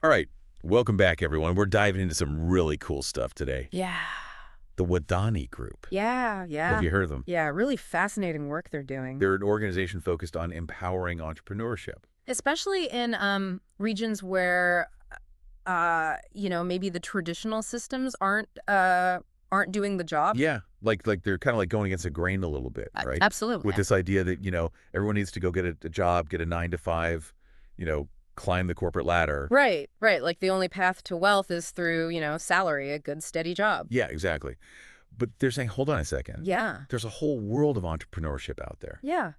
All right, welcome back, everyone. We're diving into some really cool stuff today. Yeah. The Wadani Group. Yeah, Have yeah. you heard of them? Yeah, really fascinating work they're doing. They're an organization focused on empowering entrepreneurship. Especially in regions where maybe the traditional systems aren't doing the job. Yeah, like they're kind of like going against the grain a little bit, right? Absolutely. With this idea that, everyone needs to go get a job, get a 9 to 5, climb the corporate ladder. Right, right. Like the only path to wealth is through, salary, a good steady job. Yeah, exactly. But they're saying, hold on a second. Yeah. There's a whole world of entrepreneurship out there. Yeah.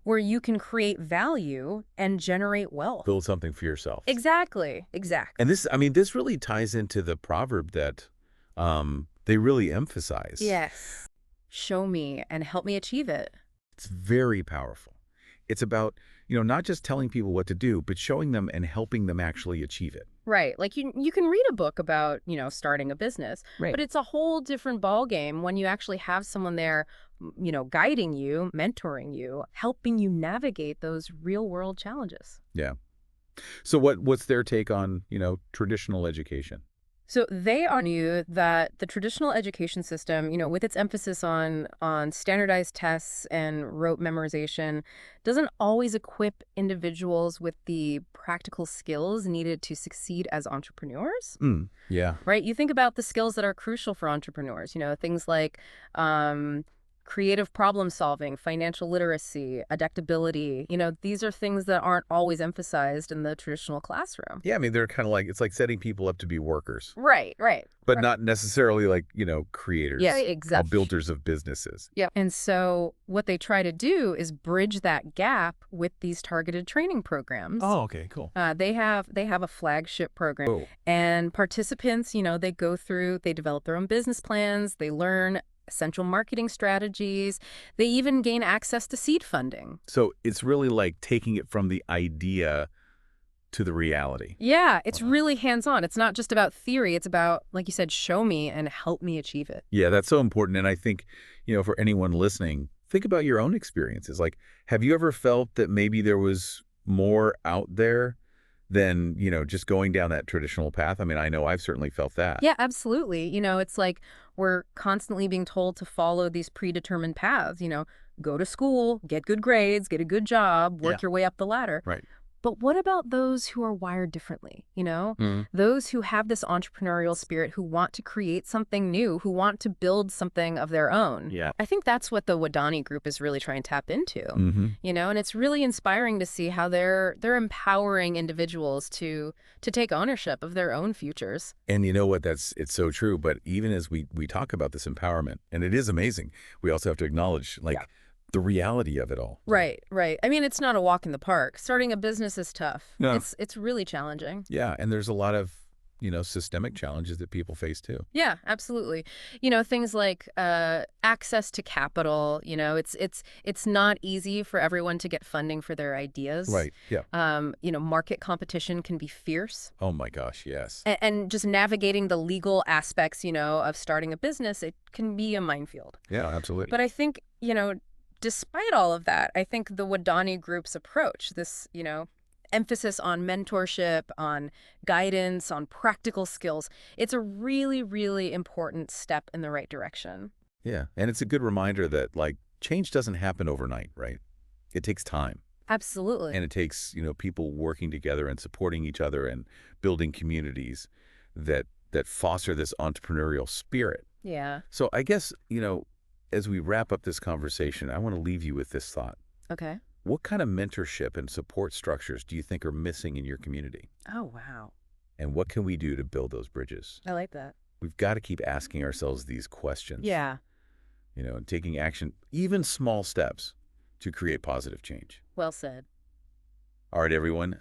Where you can create value and generate wealth. Build something for yourself. Exactly. Exactly. And this really ties into the proverb that they really emphasize. Yes. Show me and help me achieve it. It's very powerful. It's about, not just telling people what to do, but showing them and helping them actually achieve it. Right. Like you can read a book about, starting a business, Right. but it's a whole different ballgame when you actually have someone there, guiding you, mentoring you, helping you navigate those real world challenges. Yeah. So what's their take on, traditional education? So they argue that the traditional education system, with its emphasis on standardized tests and rote memorization, doesn't always equip individuals with the practical skills needed to succeed as entrepreneurs. Yeah. Right? You think about the skills that are crucial for entrepreneurs, things like creative problem solving, financial literacy, adaptability. These are things that aren't always emphasized in the traditional classroom. Yeah, I mean, they're kind of like, it's like setting people up to be workers. Right, right. But not necessarily like, creators. Yeah, Or exactly. builders of businesses. Yeah. And so what they try to do is bridge that gap with these targeted training programs. Oh, okay, cool. They have a flagship program. Oh. And participants, they develop their own business plans, they learn essential marketing strategies, they even gain access to seed funding. So it's really like taking it from the idea to the reality. Yeah, it's really hands-on. It's not just about theory. It's about, like you said, show me and help me achieve it. Yeah, that's so important. And I think, for anyone listening, think about your own experiences. Like, have you ever felt that maybe there was more out there than, just going down that traditional path? I mean, I know I've certainly felt that. Yeah, absolutely. It's like we're constantly being told to follow these predetermined paths, go to school, get good grades, get a good job, work your way up the ladder. Right. But what about those who are wired differently, Those who have this entrepreneurial spirit, who want to create something new, who want to build something of their own? Yeah. I think that's what the Wadani Group is really trying to tap into, And it's really inspiring to see how they're empowering individuals to take ownership of their own futures. And you know what? It's so true. But even as we talk about this empowerment, and it is amazing, we also have to acknowledge, the reality of it all. Right, right. I mean, it's not a walk in the park. Starting a business is tough. No. It's really challenging. Yeah, and there's a lot of, systemic challenges that people face too. Yeah, absolutely. Things like access to capital. It's not easy for everyone to get funding for their ideas. Right. Yeah. Market competition can be fierce. Oh my gosh, yes. And just navigating the legal aspects, of starting a business, it can be a minefield. Yeah, absolutely. But I think, despite all of that, I think the Wadani Group's approach, this, emphasis on mentorship, on guidance, on practical skills, it's a really, really important step in the right direction. Yeah, and it's a good reminder that, change doesn't happen overnight, right? It takes time. Absolutely. And it takes, people working together and supporting each other and building communities that foster this entrepreneurial spirit. Yeah. So I guess, as we wrap up this conversation, I want to leave you with this thought. Okay. What kind of mentorship and support structures do you think are missing in your community? Oh, wow. And what can we do to build those bridges? I like that. We've got to keep asking ourselves these questions. Yeah. And taking action, even small steps, to create positive change. Well said. All right, everyone.